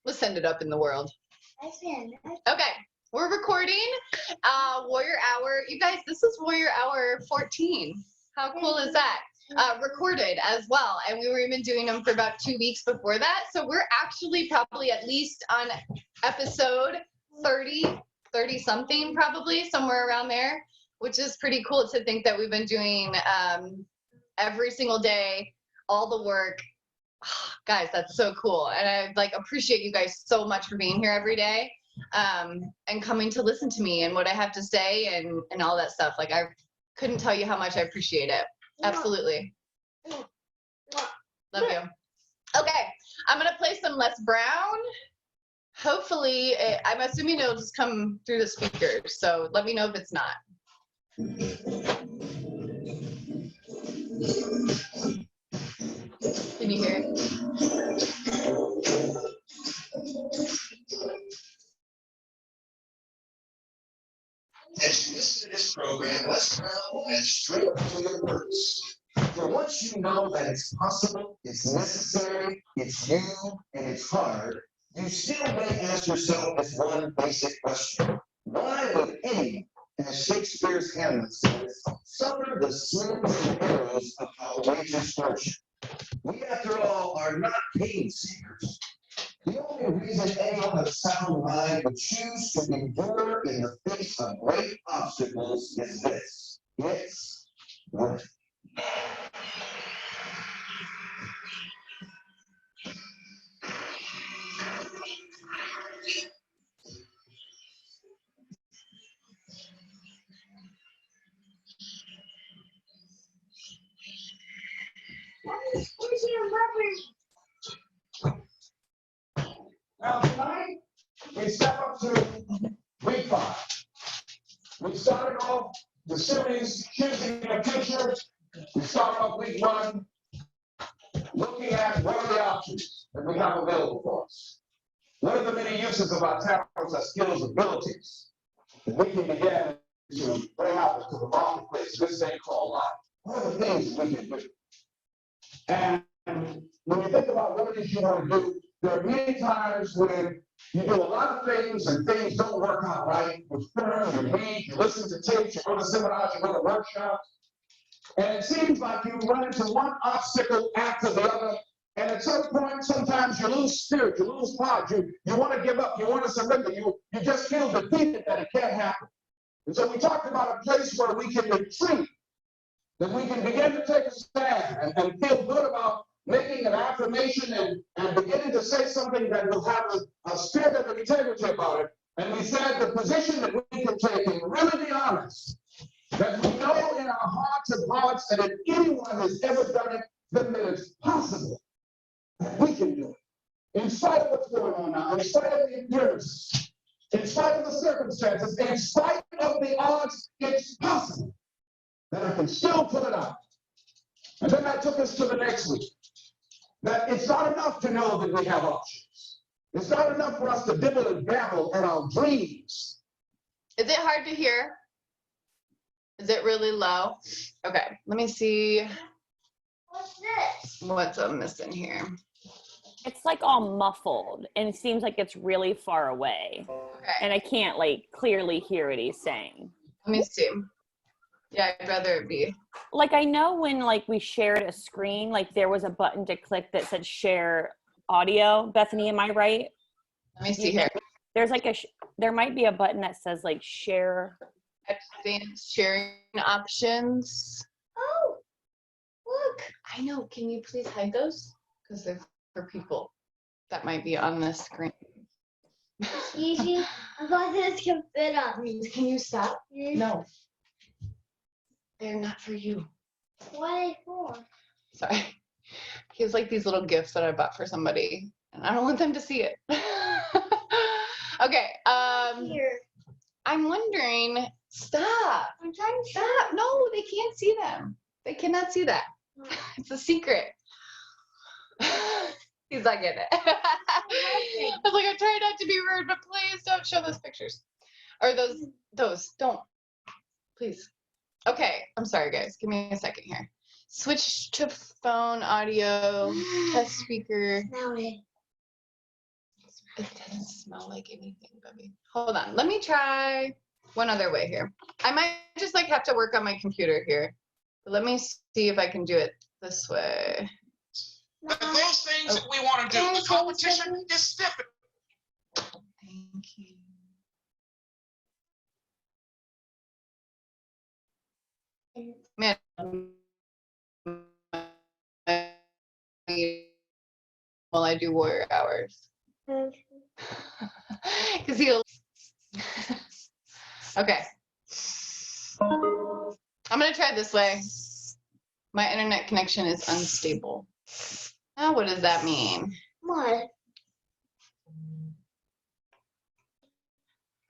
Let's send it up in the world. Okay, we're recording Warrior Hour. You guys, this is Warrior Hour 14. How cool is that? Recorded as well, and we were even doing them for about 2 weeks before that. So we're actually probably at least on episode 30 something, probably somewhere around there, which is pretty cool to think that we've been doing every single day, all the work. Guys, that's so cool, and I appreciate you guys so much for being here every day and coming to listen to me and what I have to say and all that stuff. Like, I couldn't tell you how much I appreciate it. Absolutely. Love you. Okay, I'm gonna play some Les Brown. Hopefully, I'm assuming it'll just come through the speakers, so let me know if it's not. Can you hear it? As you listen to this program, let's travel and straight to your roots. For once you know that it's possible, it's necessary, it's you, and it's hard, you still may ask yourself this one basic question. Why would anyone, as Shakespeare's Hamlet says, suffer the slings and arrows of outrageous fortune? We, after all, are not pain seekers. The only reason anyone of sound mind would choose to endure in the face of great obstacles is this: it's worth it. Now tonight, we step up to week 5. We started off the series Choosing the Future. We started off week 1 looking at what are the options that we have available for us. What are the many uses of our talents, our skills, abilities that we can begin to bring out into the marketplace, this thing called life? What are the things we can do? And when you think about what it is you want to do, there are many times when you do a lot of things and things don't work out right. You learn, you read, you listen to tapes, you go to seminars, you go to workshops, and it seems like you run into one obstacle after the other. And at some point, sometimes you lose spirit, you lose heart, you want to give up, you want to surrender, you just feel defeated that it can't happen. And so we talked about a place where we can retreat, that we can begin to take a stand and feel good about making an affirmation and beginning to say something that will have a spirit of integrity about it. And we said the position that we can take and really be honest, that we know in our hearts of hearts that if anyone has ever done it, then that it's possible that we can do it. In spite of what's going on now, in spite of the appearances, in spite of the circumstances, in spite of the odds, it's possible that I can still pull it out. And then that took us to the next week. That it's not enough to know that we have options. It's not enough for us to dibble and dabble in our dreams. Is it hard to hear? Is it really low? Okay, let me see. What's this? What's I'm missing here. It's like all muffled and it seems like it's really far away. Okay, And I can't clearly hear what he's saying. let me see. Yeah, I'd rather it be. I know when we shared a screen, there was a button to click that said share audio. Bethany, am I right? Let me see here. There's there might be a button that says share. Advanced sharing options. Oh, look. I know. Can you please hide those? Because they're for people that might be on this screen. Easy. I thought this can fit on me. Can you stop? No. They're not for you. What are they for? Sorry. He has these little gifts that I bought for somebody, and I don't want them to see it. Okay. Here. I'm wondering. Stop. I'm trying to Stop. No, they can't see them. They cannot see that. It's a secret. He's not getting it. I was like, I'm trying not to be rude, but please don't show those pictures. Or those. Don't. Please. Okay. I'm sorry, guys. Give me a second here. Switch to phone audio, test speaker. Now it. It doesn't smell like anything, Bubby. Hold on. Let me try one other way here. I might just like have to work on my computer here. But let me see if I can do it this way. Those things that we want to do, the competition is stiff. Thank you. Man. While I do warrior hours. Because he'll. Okay. I'm going to try this way. My internet connection is unstable. Now, what does that mean? What?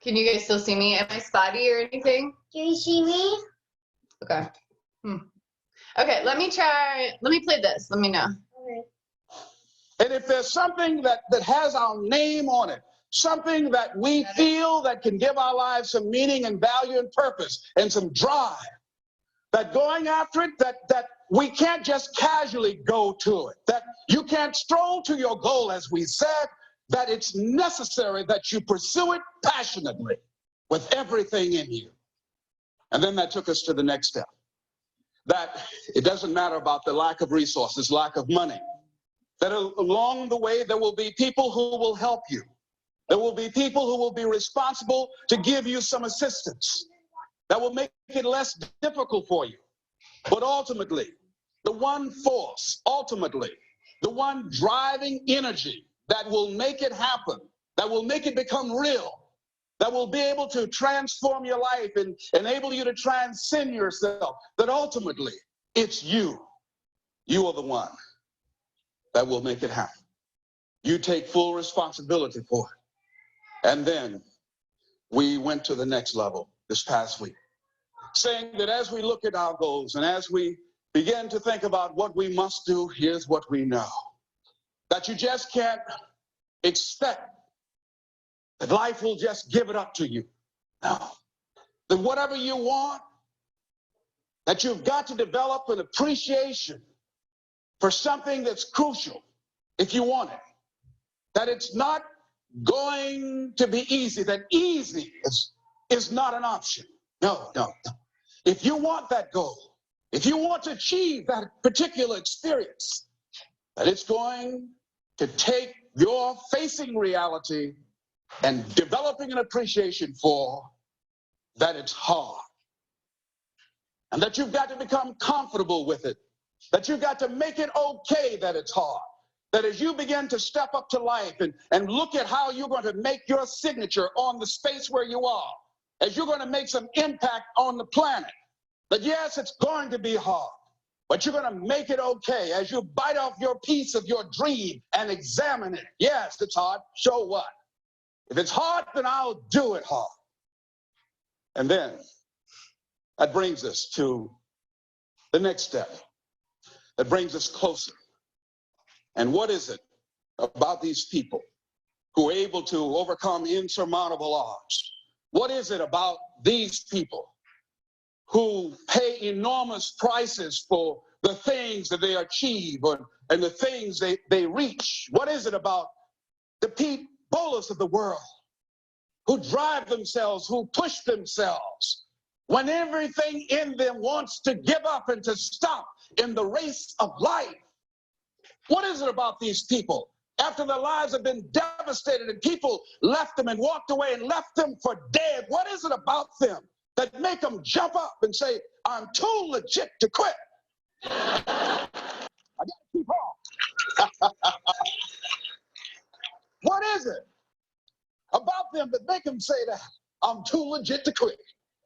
Can you guys still see me? Am I spotty or anything? Do you see me? Okay. Okay, let me play this. Let me know. Okay. And if there's something that has our name on it, something that we feel that can give our lives some meaning and value and purpose and some drive, that going after it, that we can't just casually go to it, that you can't stroll to your goal, as we said, that it's necessary that you pursue it passionately with everything in you. And then that took us to the next step, that it doesn't matter about the lack of resources, lack of money, that along the way there will be people who will help you. There will be people who will be responsible to give you some assistance that will make it less difficult for you. But ultimately, the one force, ultimately, the one driving energy that will make it happen, that will make it become real, that will be able to transform your life and enable you to transcend yourself, that ultimately it's you. You are the one that will make it happen. You take full responsibility for it. And then we went to the next level this past week, saying that as we look at our goals and as we begin to think about what we must do, here's what we know. That you just can't expect that life will just give it up to you. No. That whatever you want, that you've got to develop an appreciation for something that's crucial if you want it. That it's not going to be easy, that easy is not an option. No. If you want that goal, if you want to achieve that particular experience, that it's going to take your facing reality and developing an appreciation for that it's hard. And that you've got to become comfortable with it. That you've got to make it okay that it's hard. That as you begin to step up to life and look at how you're going to make your signature on the space where you are, as you're going to make some impact on the planet, that yes, it's going to be hard, but you're going to make it okay as you bite off your piece of your dream and examine it. Yes, it's hard. So what? If it's hard, then I'll do it hard. And then that brings us to the next step. That brings us closer. And what is it about these people who are able to overcome insurmountable odds? What is it about these people who pay enormous prices for the things that they achieve and the things they reach? What is it about the Pete Bolas of the world who drive themselves, who push themselves when everything in them wants to give up and to stop in the race of life? What is it about these people after their lives have been devastated and people left them and walked away and left them for dead? What is it about them that make them jump up and say, I'm too legit to quit? I gotta keep on. What is it about them that make them say that? I'm too legit to quit.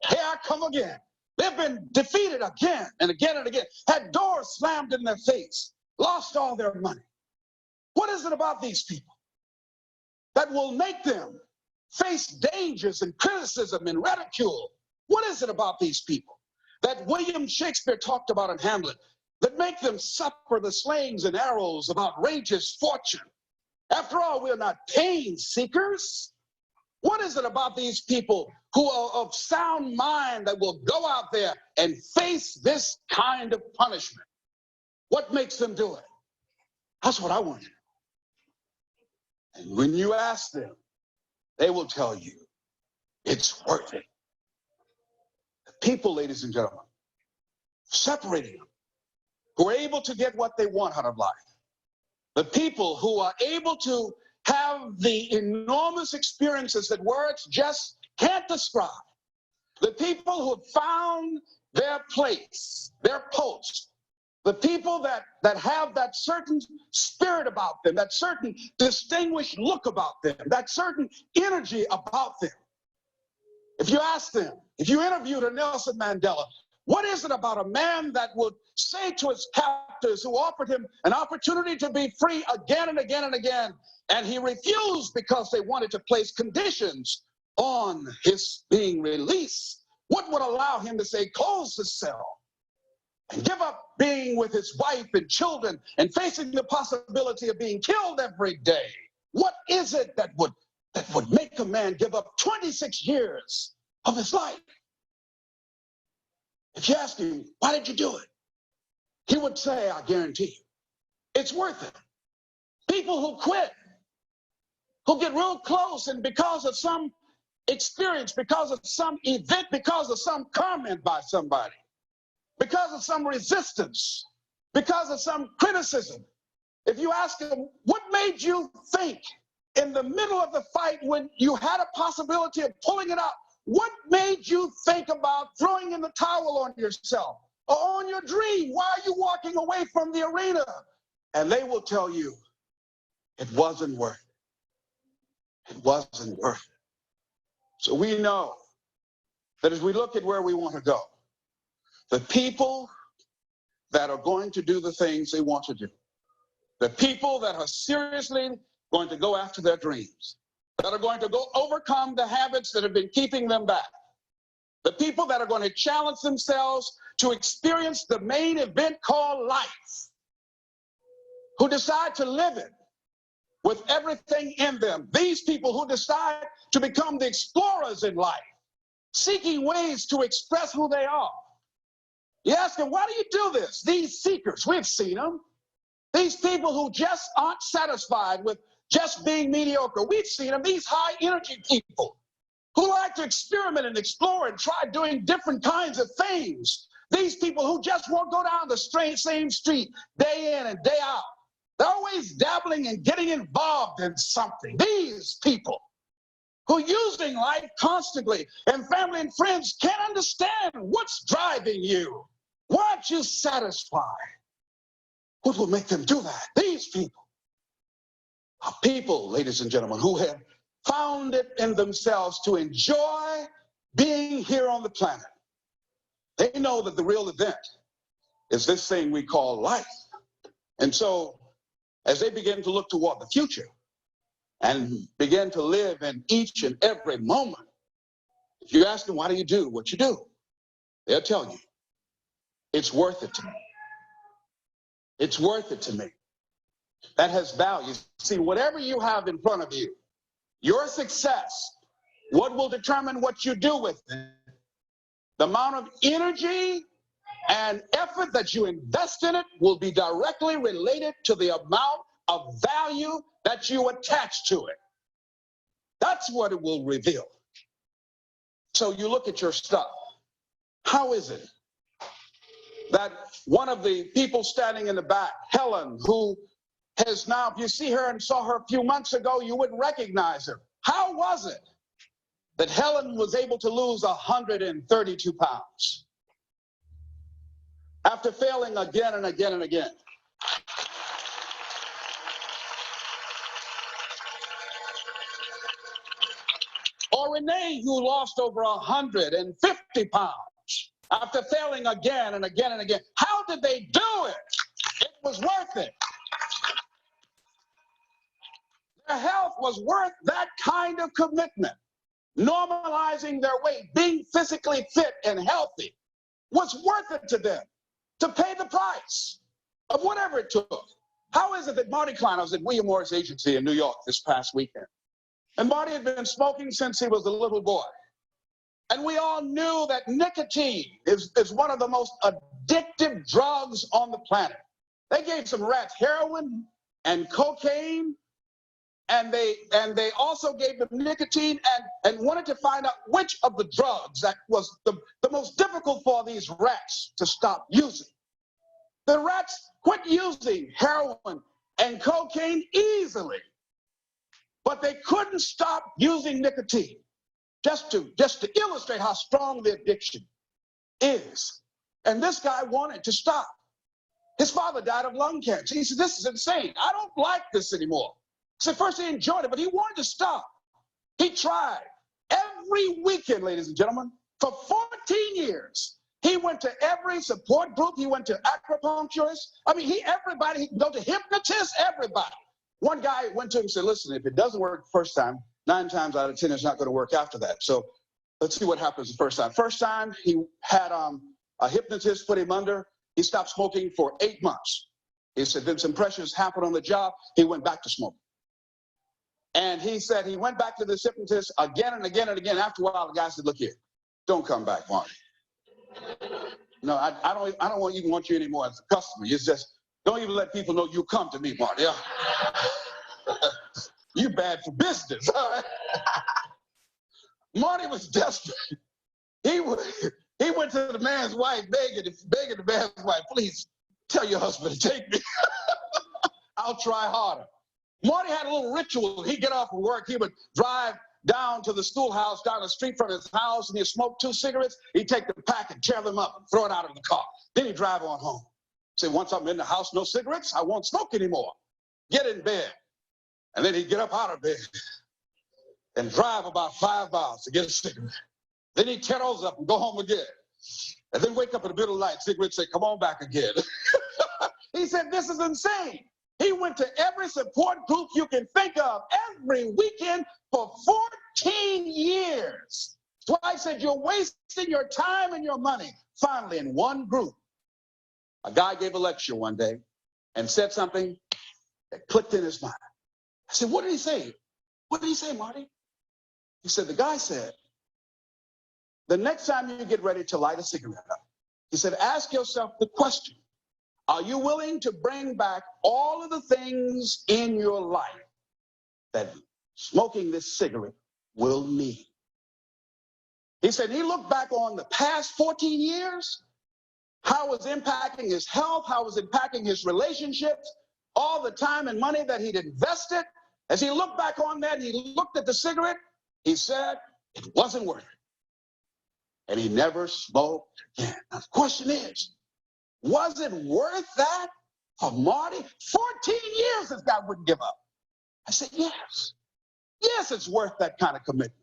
Here I come again. They've been defeated again and again and again, had doors slammed in their face, lost all their money. What is it about these people that will make them face dangers and criticism and ridicule? What is it about these people that William Shakespeare talked about in Hamlet that make them suffer the slings and arrows of outrageous fortune? After all, we're not pain seekers. What is it about these people who are of sound mind that will go out there and face this kind of punishment? What makes them do it? That's what I want to know. And when you ask them, they will tell you it's worth it. The people, ladies and gentlemen, separating them, who are able to get what they want out of life. The people who are able to have the enormous experiences that words just can't describe. The people who have found their place, their post. The people that have that certain spirit about them, that certain distinguished look about them, that certain energy about them. If you ask them, if you interviewed a Nelson Mandela, what is it about a man that would say to his captors who offered him an opportunity to be free again and again and again, and he refused because they wanted to place conditions on his being released? What would allow him to say, close the cell and give up being with his wife and children and facing the possibility of being killed every day? What is it that would make a man give up 26 years of his life? If you ask him, why did you do it? He would say, I guarantee you, it's worth it. People who quit, who get real close, and because of some experience, because of some event, because of some comment by somebody, because of some resistance, because of some criticism, if you ask them, what made you think in the middle of the fight when you had a possibility of pulling it out, what made you think about throwing in the towel on yourself or on your dream? Why are you walking away from the arena? And they will tell you, it wasn't worth it. It wasn't worth it. So we know that as we look at where we want to go, the people that are going to do the things they want to do, the people that are seriously going to go after their dreams, that are going to go overcome the habits that have been keeping them back, the people that are going to challenge themselves to experience the main event called life, who decide to live it with everything in them, these people who decide to become the explorers in life, seeking ways to express who they are. You ask them, why do you do this? These seekers, we've seen them. These people who just aren't satisfied with just being mediocre. We've seen them, these high energy people who like to experiment and explore and try doing different kinds of things. These people who just won't go down the same street day in and day out. They're always dabbling and getting involved in something. These people who are using life constantly, and family and friends can't understand what's driving you. Why aren't you satisfied? What will make them do that? These people are people, ladies and gentlemen, who have found it in themselves to enjoy being here on the planet. They know that the real event is this thing we call life. And so, as they begin to look toward the future and begin to live in each and every moment, if you ask them, why do you do what you do? They'll tell you, it's worth it to me. It's worth it to me. That has value. See, whatever you have in front of you, your success, what will determine what you do with it, the amount of energy and effort that you invest in it will be directly related to the amount of value that you attach to it. That's what it will reveal. So you look at your stuff. How is it that one of the people standing in the back, Helen, who has now, if you see her and saw her a few months ago, you wouldn't recognize her. How was it that Helen was able to lose 132 pounds after failing again and again and again? Or Renee, who lost over 150 pounds after failing again and again and again. How did they do it? It was worth it. Their health was worth that kind of commitment. Normalizing their weight, being physically fit and healthy was worth it to them to pay the price of whatever it took. How is it that Marty Klein, I was at William Morris Agency in New York this past weekend, and Marty had been smoking since he was a little boy. And we all knew that nicotine is one of the most addictive drugs on the planet. They gave some rats heroin and cocaine and they also gave them nicotine and wanted to find out which of the drugs that was the most difficult for these rats to stop using. The rats quit using heroin and cocaine easily, but they couldn't stop using nicotine. Just to illustrate how strong the addiction is. And this guy wanted to stop. His father died of lung cancer. He said, this is insane. I don't like this anymore. He said, first he enjoyed it, but he wanted to stop. He tried every weekend, ladies and gentlemen, for 14 years. He went to every support group. He went to acupuncturists. I mean, everybody, he could go to hypnotists, everybody. One guy went to him and said, listen, if it doesn't work the first time, 9 times out of 10, it's not going to work after that. So let's see what happens the first time. First time, he had a hypnotist put him under. He stopped smoking for 8 months. He said, then some pressures happened on the job. He went back to smoking. And he said he went back to this hypnotist again and again and again. After a while, the guy said, look here, don't come back, Marty. No, I don't even want you anymore as a customer. It's just, don't even let people know you come to me, Marty. You bad for business. All right? Marty was desperate. He went to the man's wife begging the man's wife, please tell your husband to take me. I'll try harder. Marty had a little ritual. He'd get off of work. He would drive down to the schoolhouse down the street from his house, and he'd smoke 2 cigarettes. He'd take the pack and tear them up and throw it out of the car. Then he'd drive on home. Say, once I'm in the house, no cigarettes, I won't smoke anymore. Get in bed. And then he'd get up out of bed and drive about 5 miles to get a cigarette. Then he'd tear those up and go home again. And then wake up in the middle of the night, cigarette, say, come on back again. He said, this is insane. He went to every support group you can think of every weekend for 14 years. So I said, you're wasting your time and your money. Finally, in one group, a guy gave a lecture one day and said something that clicked in his mind. I said, what did he say? What did he say, Marty? He said, the guy said, the next time you get ready to light a cigarette up, he said, ask yourself the question, are you willing to bring back all of the things in your life that smoking this cigarette will need? He said he looked back on the past 14 years, how it was impacting his health, how it was impacting his relationships, all the time and money that he'd invested. As he looked back on that and he looked at the cigarette, he said it wasn't worth it. And he never smoked again. Now the question is, was it worth that for Marty? 14 years this guy wouldn't give up. I said, yes. Yes, it's worth that kind of commitment.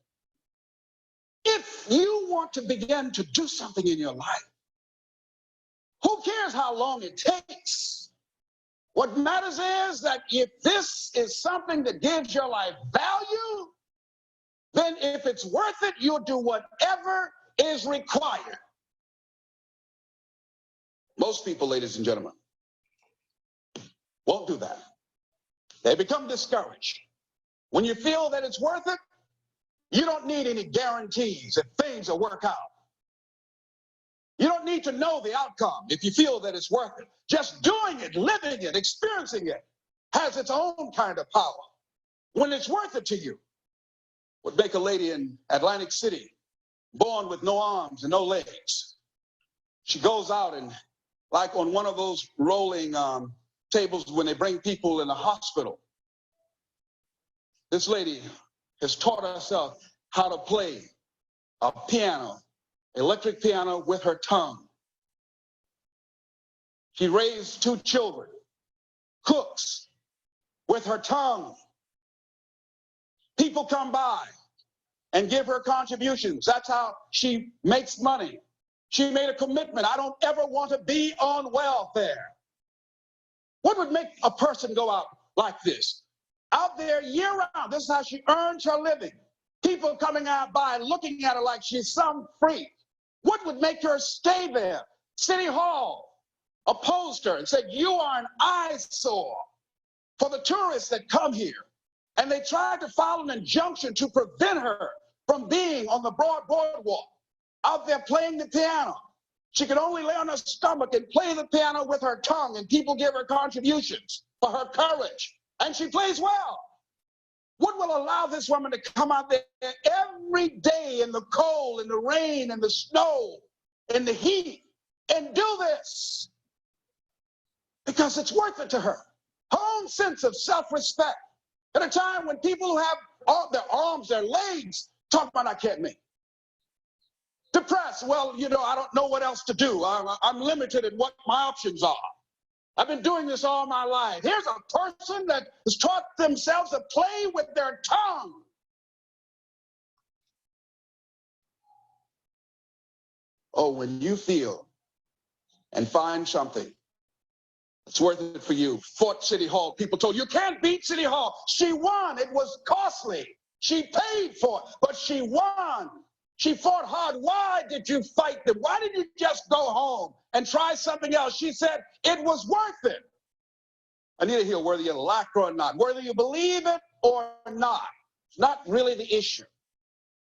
If you want to begin to do something in your life, who cares how long it takes? What matters is that if this is something that gives your life value, then if it's worth it, you'll do whatever is required. Most people, ladies and gentlemen, won't do that. They become discouraged. When you feel that it's worth it, you don't need any guarantees that things will work out. You don't need to know the outcome if you feel that it's worth it. Just doing it, living it, experiencing it has its own kind of power. When it's worth it to you, would make a lady in Atlantic City, born with no arms and no legs. She goes out and, like on one of those rolling tables when they bring people in the hospital, this lady has taught herself how to play a piano, electric piano, with her tongue. She raised 2 children, cooks, with her tongue. People come by and give her contributions. That's how she makes money. She made a commitment. I don't ever want to be on welfare. What would make a person go out like this? Out there year-round, this is how she earns her living. People coming out by looking at her like she's some freak. What would make her stay there? City Hall opposed her and said, you are an eyesore for the tourists that come here. And they tried to file an injunction to prevent her from being on the broad boardwalk, out there playing the piano. She could only lay on her stomach and play the piano with her tongue, and people give her contributions for her courage. And she plays well. What will allow this woman to come out there every day in the cold, in the rain, in the snow, in the heat, and do this? Because it's worth it to her. Her own sense of self-respect. At a time when people who have all their arms, their legs, talk about I can't make. Depressed, well, you know, I don't know what else to do. I'm limited in what my options are. I've been doing this all my life. Here's a person that has taught themselves to play with their tongue. Oh, when you feel and find something that's worth it for you. Fought City Hall. People told you can't beat City Hall. She won. It was costly. She paid for it, but she won. She fought hard. Why did you fight them? Why did you just go home and try something else? She said it was worth it. Anita Hill, whether you like her or not, whether you believe it or not, it's not really the issue.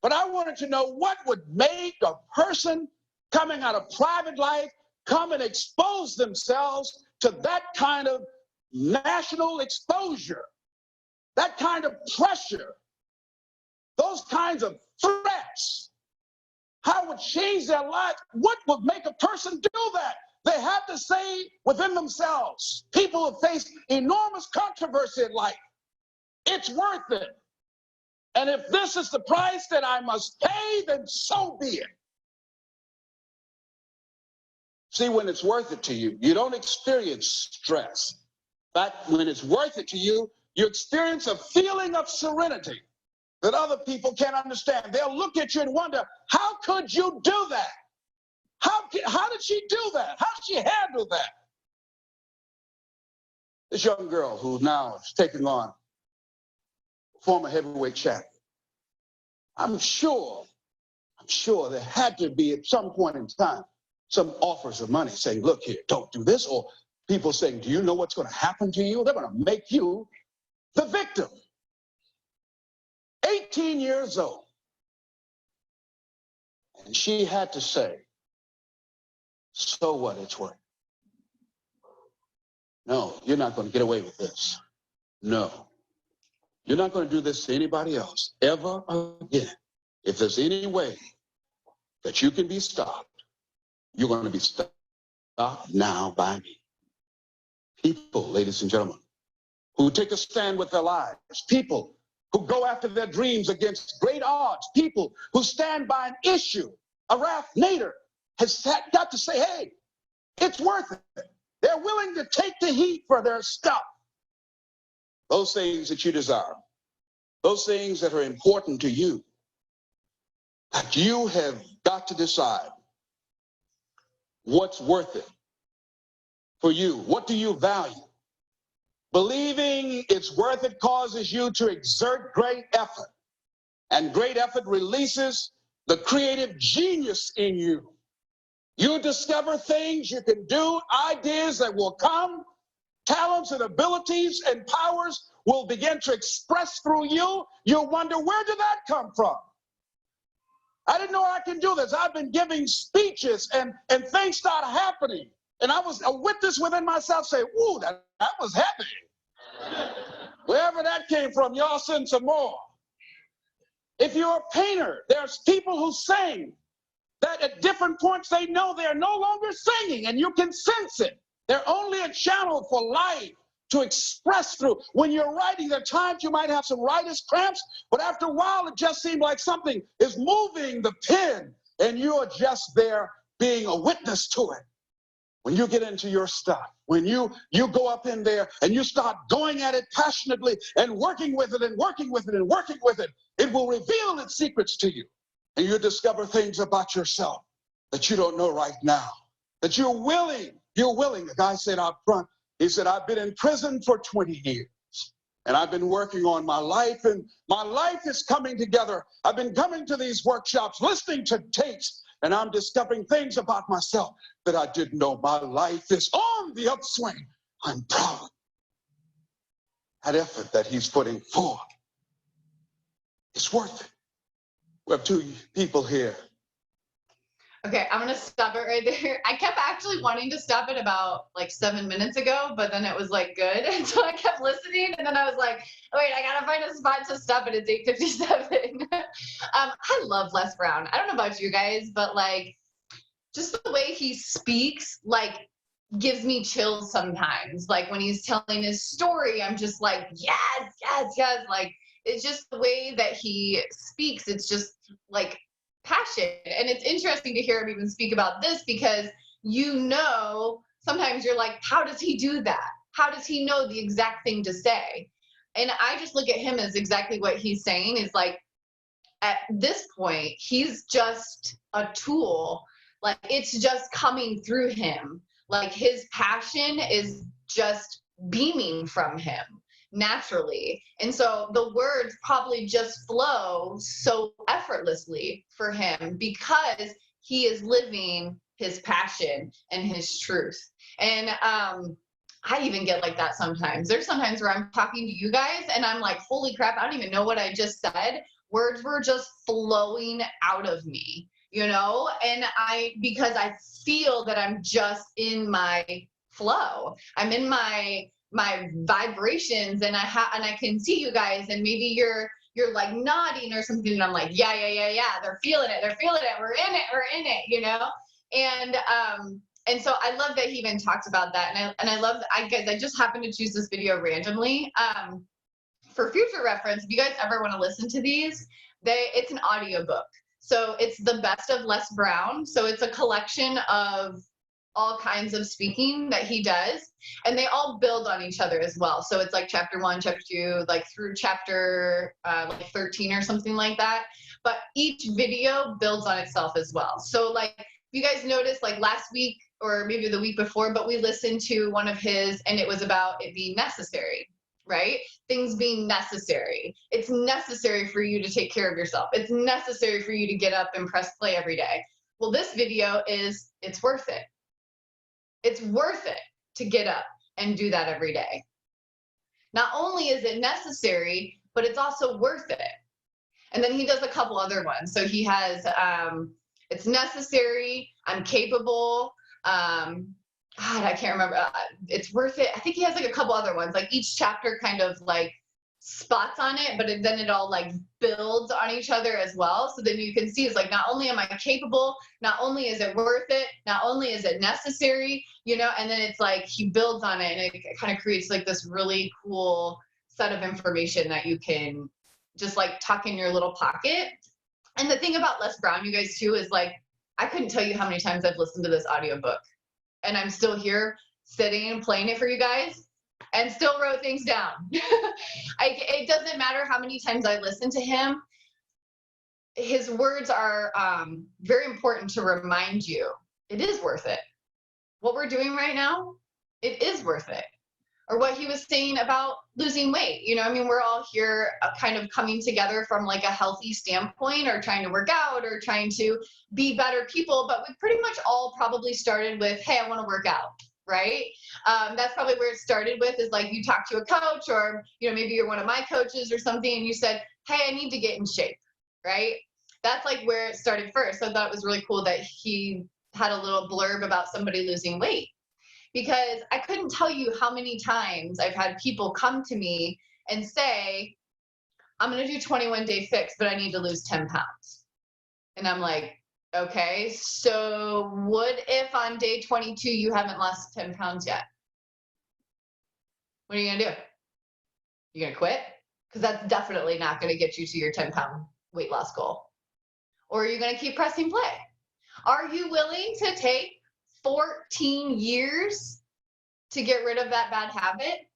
But I wanted to know what would make a person coming out of private life come and expose themselves to that kind of national exposure, that kind of pressure, those kinds of threats. How it would change their lives? What would make a person do that? They have to say within themselves, people have faced enormous controversy in life. It's worth it. And if this is the price that I must pay, then so be it. See, when it's worth it to you, you don't experience stress. But when it's worth it to you, you experience a feeling of serenity that other people can't understand. They'll look at you and wonder, how could you do that? How did she do that? How did she handle that? This young girl who now is taking on former heavyweight champion. I'm sure there had to be at some point in time some offers of money saying, look here, don't do this. Or people saying, do you know what's going to happen to you? They're going to make you the victim. 18 years old. And she had to say, so what, it's worth. No, you're not going to get away with this. No. You're not going to do this to anybody else ever again. If there's any way that you can be stopped, you're going to be stopped now by me. People, ladies and gentlemen, who take a stand with their lives. People who go after their dreams against great odds. People who stand by an issue. Araf Nader has got to say, hey, it's worth it. They're willing to take the heat for their stuff. Those things that you desire, those things that are important to you, that you have got to decide what's worth it for you. What do you value? Believing it's worth it causes you to exert great effort, and great effort releases the creative genius in you. You discover things you can do, ideas that will come, talents and abilities and powers will begin to express through you. You'll wonder, where did that come from? I didn't know I can do this. I've been giving speeches and things start happening. And I was a witness within myself say, ooh, that was heavy. Wherever that came from, y'all send some more. If you're a painter, there's people who sing that at different points they know they're no longer singing, and you can sense it. They're only a channel for life to express through. When you're writing, there are times you might have some writer's cramps, but after a while it just seems like something is moving the pen, and you're just there being a witness to it. When you get into your stuff, when you go up in there and you start going at it passionately and working with it and working with it and working with it, it will reveal its secrets to you. And you discover things about yourself that you don't know right now, that you're willing. The guy said out front, he said, I've been in prison for 20 years. And I've been working on my life, and my life is coming together. I've been coming to these workshops, listening to tapes, and I'm discovering things about myself that I didn't know. My life is on the upswing. I'm proud of that effort that he's putting forth. It's worth it. We have two people here Okay, I'm gonna stop it right there. I kept actually wanting to stop it about like 7 minutes ago, but then it was like good. And so I kept listening and then I was like, oh, wait, I gotta find a spot to stop it. It's 8:57. I love Les Brown. I don't know about you guys, but like just the way he speaks, like gives me chills sometimes. Like when he's telling his story, I'm just like, yes, yes, yes. Like it's just the way that he speaks. It's just like passion. And it's interesting to hear him even speak about this because sometimes you're like, how does he do that? How does he know the exact thing to say? And I just look at him as exactly what he's saying is like, at this point, he's just a tool. Like it's just coming through him. Like his passion is just beaming from him naturally. And so the words probably just flow so effortlessly for him because he is living his passion and his truth. And I even get like that sometimes. There's sometimes where I'm talking to you guys and I'm like, holy crap, I don't even know what I just said. Words were just flowing out of me, and because I feel that I'm just in my flow. I'm in my vibrations and I can see you guys and maybe you're like nodding or something and I'm like, yeah, they're feeling it. We're in it. And so I love that he even talked about that. And I love, guys, I just happened to choose this video randomly. For future reference, if you guys ever want to listen to these, it's an audiobook. So it's the best of Les Brown. So it's a collection of all kinds of speaking that he does, and they all build on each other as well. So it's like chapter 1, chapter 2, like through chapter like 13 or something like that. But each video builds on itself as well. So like if you guys noticed, like last week or maybe the week before, but we listened to one of his and it was about it being necessary. Right? Things being necessary. It's necessary for you to take care of yourself. It's necessary for you to get up and press play every day. Well, this video it's worth it. It's worth it to get up and do that every day. Not only is it necessary, but it's also worth it. And then he does a couple other ones. So he has, it's necessary, I'm capable, God, I can't remember. It's worth it. I think he has like a couple other ones. Like each chapter kind of like spots on it, but then it all like builds on each other as well. So then you can see it's like, not only am I capable, not only is it worth it, not only is it necessary, and then it's like he builds on it and it kind of creates like this really cool set of information that you can just like tuck in your little pocket. And the thing about Les Brown, you guys too, is like, I couldn't tell you how many times I've listened to this audiobook. And I'm still here sitting and playing it for you guys and still wrote things down. It doesn't matter how many times I listen to him. His words are very important to remind you it is worth it. What we're doing right now, it is worth it. Or what he was saying about losing weight. We're all here kind of coming together from like a healthy standpoint or trying to work out or trying to be better people. But we pretty much all probably started with, hey, I want to work out, right? That's probably where it started with is like you talk to a coach or, maybe you're one of my coaches or something and you said, hey, I need to get in shape, right? That's like where it started first. So I thought it was really cool that he had a little blurb about somebody losing weight. Because I couldn't tell you how many times I've had people come to me and say, I'm going to do 21-day fix, but I need to lose 10 pounds. And I'm like, okay, so what if on day 22 you haven't lost 10 pounds yet? What are you going to do? You going to quit? Because that's definitely not going to get you to your 10-pound weight loss goal. Or are you going to keep pressing play? Are you willing to take 14 years to get rid of that bad habit?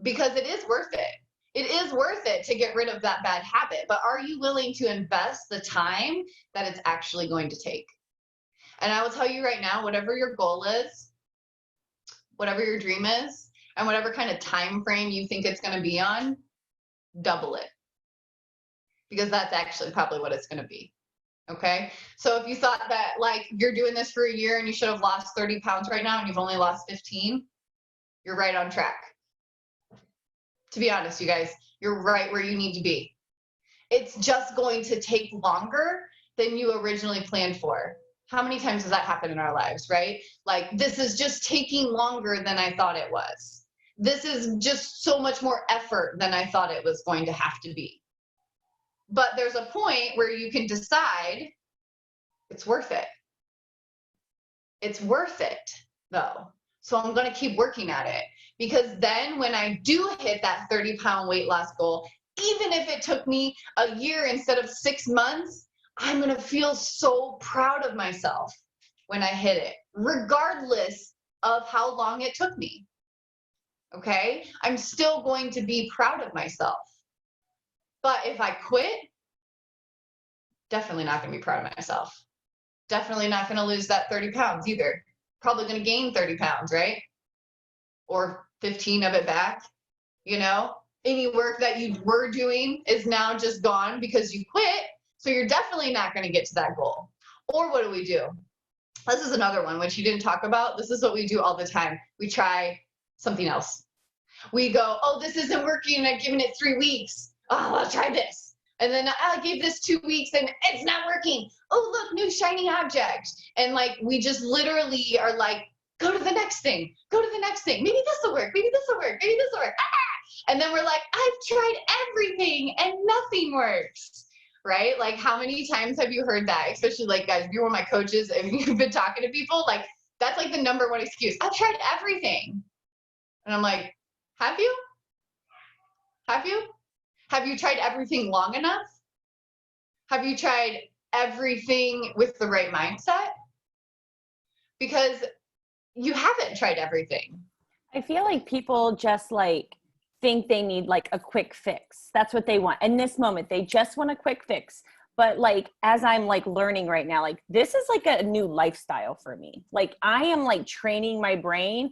Because it is worth it. It is worth it to get rid of that bad habit, but are you willing to invest the time that it's actually going to take? And I will tell you right now, whatever your goal is, whatever your dream is, and whatever kind of time frame you think it's going to be on, double it. Because that's actually probably what it's going to be. Okay. So if you thought that like you're doing this for a year and you should have lost 30 pounds right now and you've only lost 15, you're right on track. To be honest, you guys, you're right where you need to be. It's just going to take longer than you originally planned for. How many times does that happen in our lives, right? Like, this is just taking longer than I thought it was. This is just so much more effort than I thought it was going to have to be. But there's a point where you can decide it's worth it. It's worth it, though. So I'm going to keep working at it, because then when I do hit that 30-pound weight loss goal, even if it took me a year instead of 6 months, I'm going to feel so proud of myself when I hit it, regardless of how long it took me. Okay? I'm still going to be proud of myself. But if I quit, definitely not going to be proud of myself. Definitely not going to lose that 30 pounds either. Probably going to gain 30 pounds, right? Or 15 of it back. You know, any work that you were doing is now just gone because you quit. So you're definitely not going to get to that goal. Or what do? This is another one, which you didn't talk about. This is what we do all the time. We try something else. We go, oh, this isn't working. I've given it 3 weeks. Oh, I'll try this. And then I gave this 2 weeks and it's not working. Oh, look, new shiny object. And like, we just literally are like, go to the next thing. Go to the next thing. Maybe this will work. Maybe this will work. Maybe this will work. Ah! And then we're like, I've tried everything and nothing works. Right? Like, how many times have you heard that? Especially like, guys, if you're one of my coaches and you've been talking to people, like, that's like the number one excuse. I've tried everything. And I'm like, have you? Have you? Have you tried everything long enough? Have you tried everything with the right mindset? Because you haven't tried everything. I feel like people just like think they need like a quick fix. That's what they want. In this moment, they just want a quick fix. But like, as I'm like learning right now, like this is like a new lifestyle for me. Like I am like training my brain.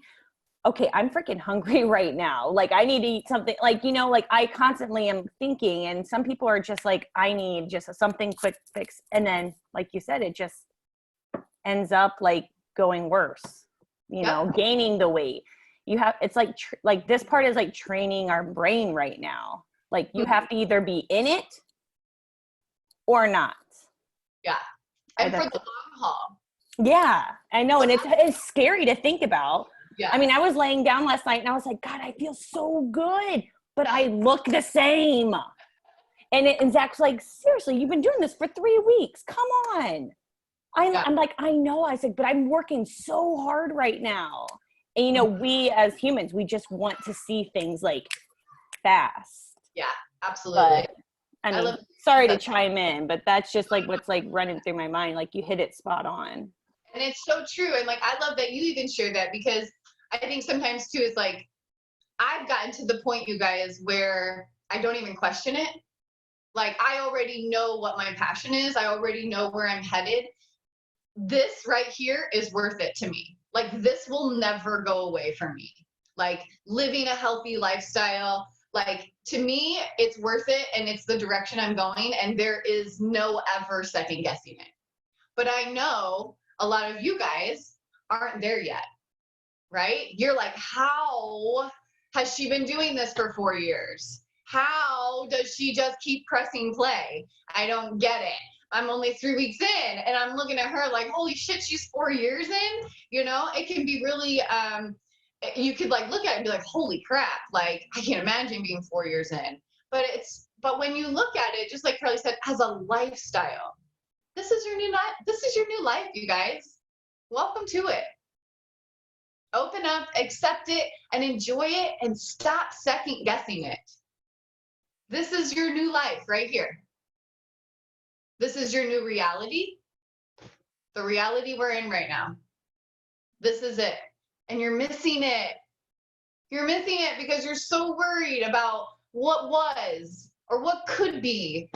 Okay, I'm freaking hungry right now. Like I need to eat something, like, you know, like I constantly am thinking, and some people are just like, I need just something quick fix. And then, like you said, it just ends up like going worse, you know, gaining the weight. You have, it's like, like this part is like training our brain right now. Like you have to either be in it or not. Yeah. And for the long haul. Yeah, I know. And it's scary to think about. Yeah. I mean, I was laying down last night and I was like, God, I feel so good, but I look the same. And Zach's like, seriously, you've been doing this for 3 weeks. Come on. I'm like, I know. I said, but I'm working so hard right now. And, you know, we as humans, we just want to see things like fast. Yeah, absolutely. But, I mean, sorry to chime in, but that's just like what's like running through my mind. Like you hit it spot on. And it's so true. And like, I love that you even share that, because I think sometimes too, it's like, I've gotten to the point, you guys, where I don't even question it. Like, I already know what my passion is. I already know where I'm headed. This right here is worth it to me. Like, this will never go away from me. Like, living a healthy lifestyle, like, to me, it's worth it, and it's the direction I'm going, and there is no ever second guessing it. But I know a lot of you guys aren't there yet, right? You're like, how has she been doing this for 4 years? How does she just keep pressing play? I don't get it. I'm only 3 weeks in, and I'm looking at her like, holy shit, she's 4 years in. You know, it can be really, you could like look at it and be like, holy crap, like I can't imagine being 4 years in. But when you look at it, just like Carly said, as a lifestyle, this is your new life. This is your new life, you guys. Welcome to it. Open up, accept it, and enjoy it, and stop second guessing it. This is your new life right here. This is your new reality. The reality we're in right now. This is it. And you're missing it. You're missing it because you're so worried about what was or what could be,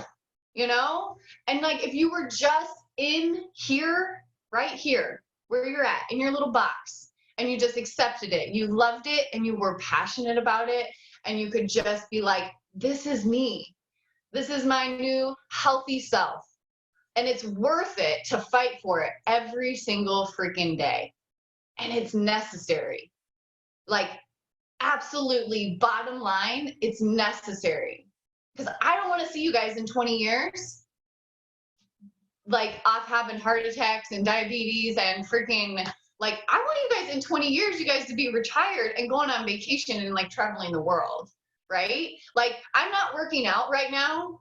you know? And like, if you were just in here, right here, where you're at, in your little box, and you just accepted it, you loved it, and you were passionate about it, and you could just be like, this is me. This is my new healthy self. And it's worth it to fight for it every single freaking day. And it's necessary. Like, absolutely, bottom line, it's necessary. Because I don't want to see you guys in 20 years like off having heart attacks and diabetes and freaking, like, I want you guys in 20 years, you guys to be retired and going on vacation and like traveling the world, right? Like, I'm not working out right now.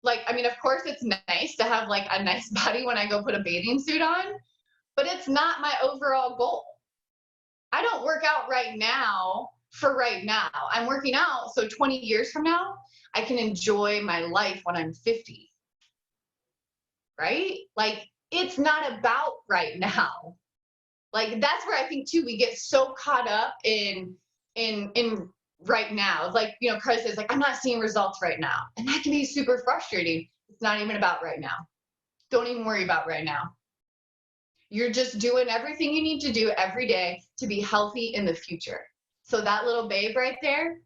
Like, I mean, of course it's nice to have like a nice body when I go put a bathing suit on, but it's not my overall goal. I don't work out right now for right now. I'm working out so 20 years from now, I can enjoy my life when I'm 50. Right? Like, it's not about right now. Like, that's where I think too, we get so caught up in right now. It's like, you know, Chris is like, I'm not seeing results right now. And that can be super frustrating. It's not even about right now. Don't even worry about right now. You're just doing everything you need to do every day to be healthy in the future. So that little babe right there,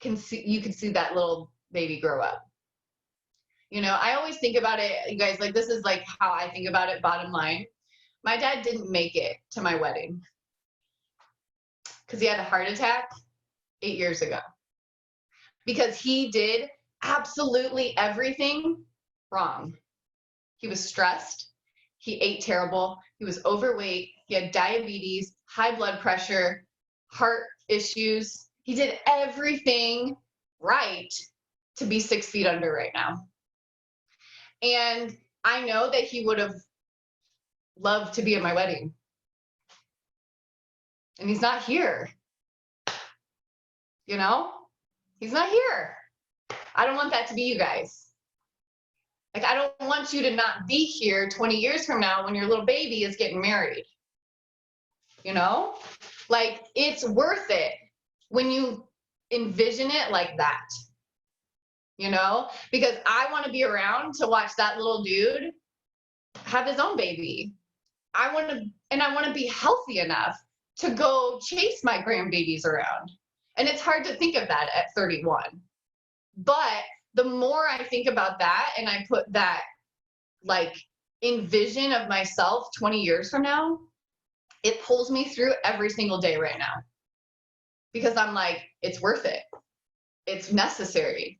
you can see that little baby grow up. You know, I always think about it, you guys, like, this is like how I think about it, bottom line. My dad didn't make it to my wedding because he had a heart attack 8 years ago. Because he did absolutely everything wrong. He was stressed. He ate terrible. He was overweight. He had diabetes, high blood pressure, heart issues. He did everything right to be 6 feet under right now. And I know that he would have loved to be at my wedding. And he's not here. You know? He's not here. I don't want that to be you guys. Like, I don't want you to not be here 20 years from now when your little baby is getting married. You know? Like, it's worth it when you envision it like that. You know? Because I want to be around to watch that little dude have his own baby. I want to be healthy enough to go chase my grandbabies around. And it's hard to think of that at 31. But the more I think about that and I put that like envision of myself 20 years from now, it pulls me through every single day right now. Because I'm like, it's worth it. It's necessary.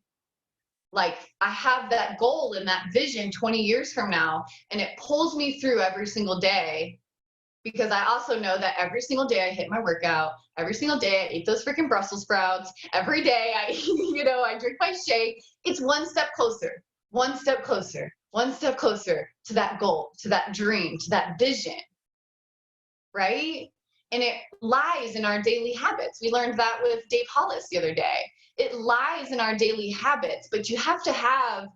Like, I have that goal and that vision 20 years from now, and it pulls me through every single day. Because I also know that every single day I hit my workout, every single day I eat those freaking Brussels sprouts, every day I, I drink my shake. It's one step closer, one step closer, one step closer to that goal, to that dream, to that vision, right? And it lies in our daily habits. We learned that with Dave Hollis the other day. It lies in our daily habits, but you have to have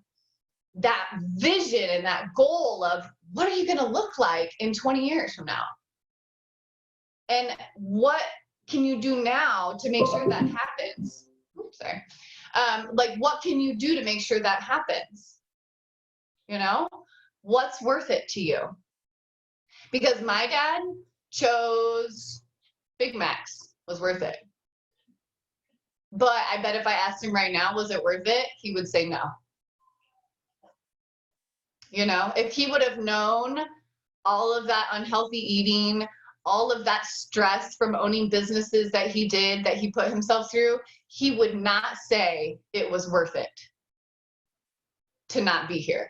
that vision and that goal of what are you going to look like in 20 years from now? And what can you do now to make sure that happens? Oops, sorry. Like, what can you do to make sure that happens? You know, what's worth it to you? Because my dad chose Big Macs was worth it. But I bet if I asked him right now, was it worth it? He would say no. You know, if he would have known all of that unhealthy eating, all of that stress from owning businesses that he did, that he put himself through, he would not say it was worth it to not be here.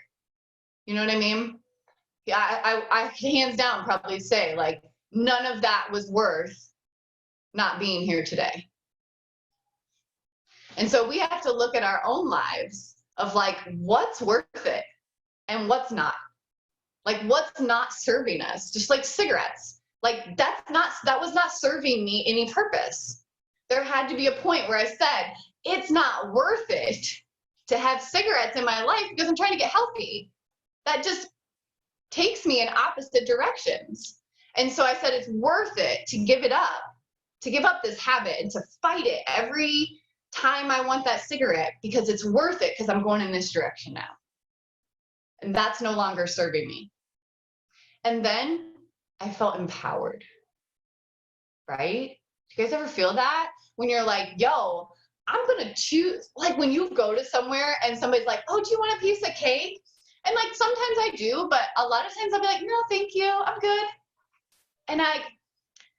You know what I mean? Yeah, I hands down probably say, like, none of that was worth not being here today. And so we have to look at our own lives of like, what's worth it and what's not. Like, what's not serving us? Just like cigarettes. Like, that was not serving me any purpose. There had to be a point where I said, it's not worth it to have cigarettes in my life because I'm trying to get healthy. That just takes me in opposite directions. And so I said, it's worth it to give it up, to give up this habit and to fight it every time I want that cigarette, because it's worth it because I'm going in this direction now. And that's no longer serving me. And then I felt empowered, right? Do you guys ever feel that? When you're like, yo, I'm going to choose, like when you go to somewhere and somebody's like, oh, do you want a piece of cake? And like, sometimes I do, but a lot of times I'll be like, no, thank you, I'm good.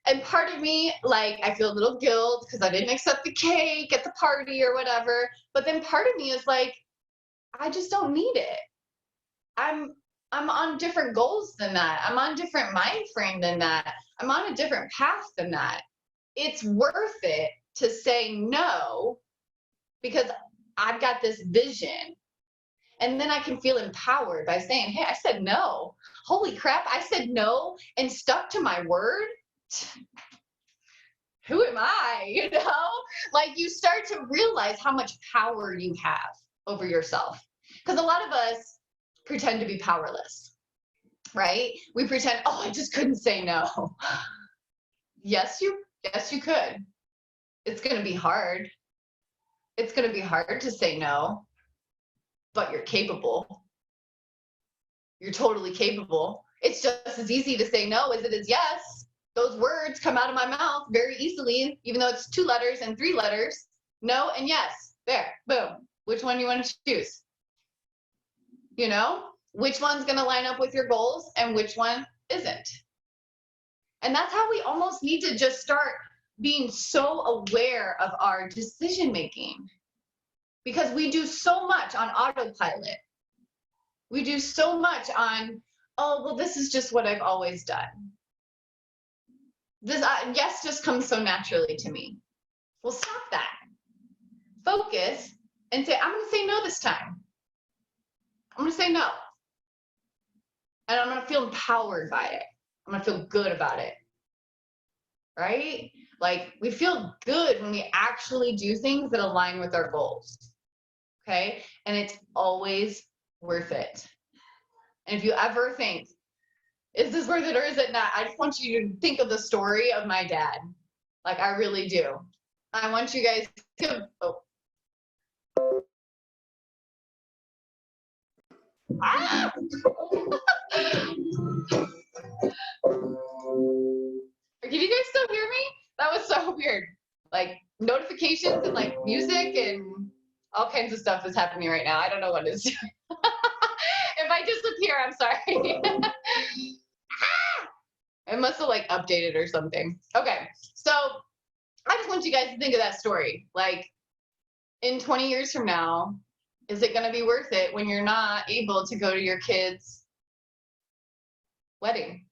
And part of me, like, I feel a little guilt because I didn't accept the cake at the party or whatever. But then part of me is like, I just don't need it. I'm I'm on different goals than that. I'm on different mind frame than that. I'm on a different path than that. It's worth it to say no because I've got this vision. And then I can feel empowered by saying, hey, I said no. Holy crap, I said no and stuck to my word. Who am I? You know, like you start to realize how much power you have over yourself. Because a lot of us pretend to be powerless, right? We pretend, oh, I just couldn't say no. Yes, you could. It's going to be hard. It's going to be hard to say no, but you're capable. You're totally capable. It's just as easy to say no as it is yes. Those words come out of my mouth very easily, even though it's 2 letters and 3 letters. No and yes. There, boom. Which one do you want to choose? You know, which one's going to line up with your goals and which one isn't? And that's how we almost need to just start being so aware of our decision making, because we do so much on autopilot. We do so much on, oh, well, this is just what I've always done. This yes just comes so naturally to me. Well, stop that. Focus and say, I'm going to say no this time. I'm going to say no. And I'm going to feel empowered by it. I'm going to feel good about it. Right? Like we feel good when we actually do things that align with our goals. Okay? And it's always worth it. And if you ever think, is this worth it or is it not? I just want you to think of the story of my dad. Like I really do. I want you guys to, Ah! Can you guys still hear me? That was so weird. Like notifications and like music and all kinds of stuff is happening right now. I don't know what it is. If I disappear, I'm sorry. It must have like updated or something. Okay, so I just want you guys to think of that story. Like in 20 years from now, is it going to be worth it when you're not able to go to your kid's wedding?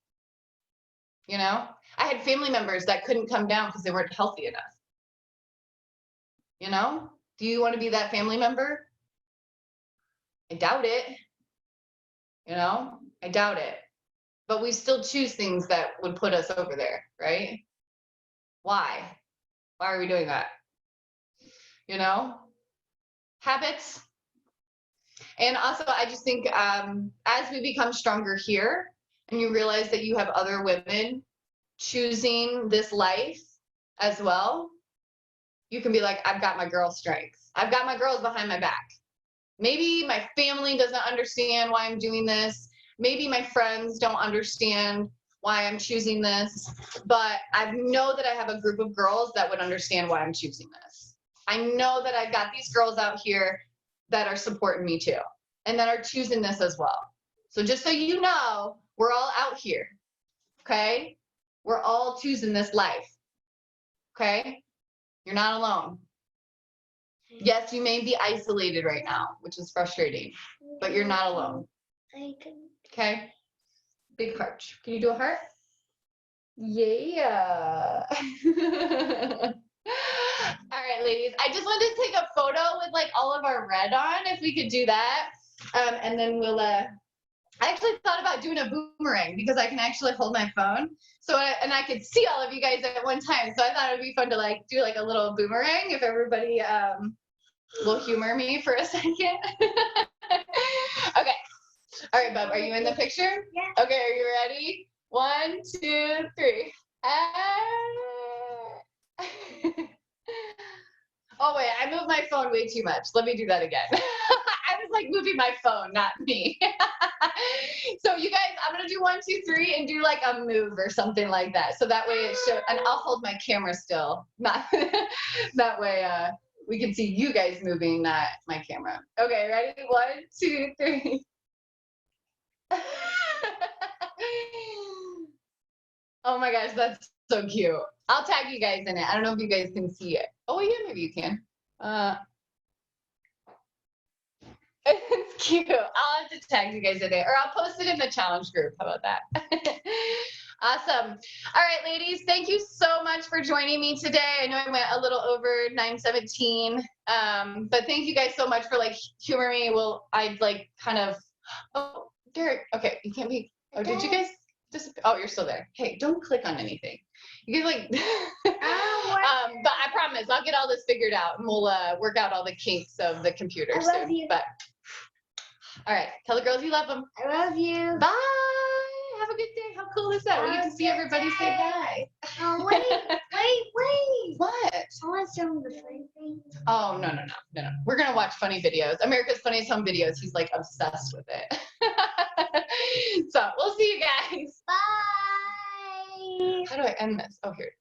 You know, I had family members that couldn't come down because they weren't healthy enough. You know, do you want to be that family member? I doubt it. You know, I doubt it. But we still choose things that would put us over there, right? Why? Why are we doing that? You know, habits. And also, I just think as we become stronger here and you realize that you have other women choosing this life as well, you can be like, I've got my girl strength. I've got my girls behind my back. Maybe my family doesn't understand why I'm doing this. Maybe my friends don't understand why I'm choosing this, but I know that I have a group of girls that would understand why I'm choosing this. I know that I've got these girls out here that are supporting me too, and that are choosing this as well. So just so you know, we're all out here, okay? We're all choosing this life, okay? You're not alone. Yes, you may be isolated right now, which is frustrating, but you're not alone. Okay? Big heart. Can you do a heart? Yeah. All right, ladies. I just wanted to take a photo with like all of our red on, if we could do that. And then we'll, I actually thought about doing a boomerang because I can actually hold my phone. So, and I could see all of you guys at one time. So I thought it would be fun to like do like a little boomerang if everybody will humor me for a second. Okay. All right, Bub, are you in the picture? Yeah. Okay, are you ready? 1, 2, 3. Oh, wait, I moved my phone way too much. Let me do that again. I was like moving my phone, not me. So you guys, I'm going to do 1, 2, 3 and do like a move or something like that. So that way it shows, and I'll hold my camera still. Not that way we can see you guys moving, not my camera. Okay, ready? 1, 2, 3. Oh my gosh, that's so cute. I'll tag you guys in it. I don't know if you guys can see it. Oh yeah, maybe you can. It's cute. I'll have to tag you guys in it, or I'll post it in the challenge group. How about that? Awesome. All right, ladies, thank you so much for joining me today. I know I went a little over 9:17, but thank you guys so much for like humoring me. Well, I'd like kind of, oh, Derek, okay, you can't be, oh, did you guys disappear? Oh, you're still there. Hey, don't click on anything. You can like, but I promise I'll get all this figured out and we'll work out all the kinks of the computer I love soon. you. But all right, tell the girls you love them. I love you. Bye. Have a good day. How cool is that? We get to see everybody say bye. Oh, wait. What? I want some of the funny things. Oh, no. We're going to watch funny videos. America's Funniest Home Videos. He's like obsessed with it. So we'll see you guys. Bye. How do I end this? Oh, here.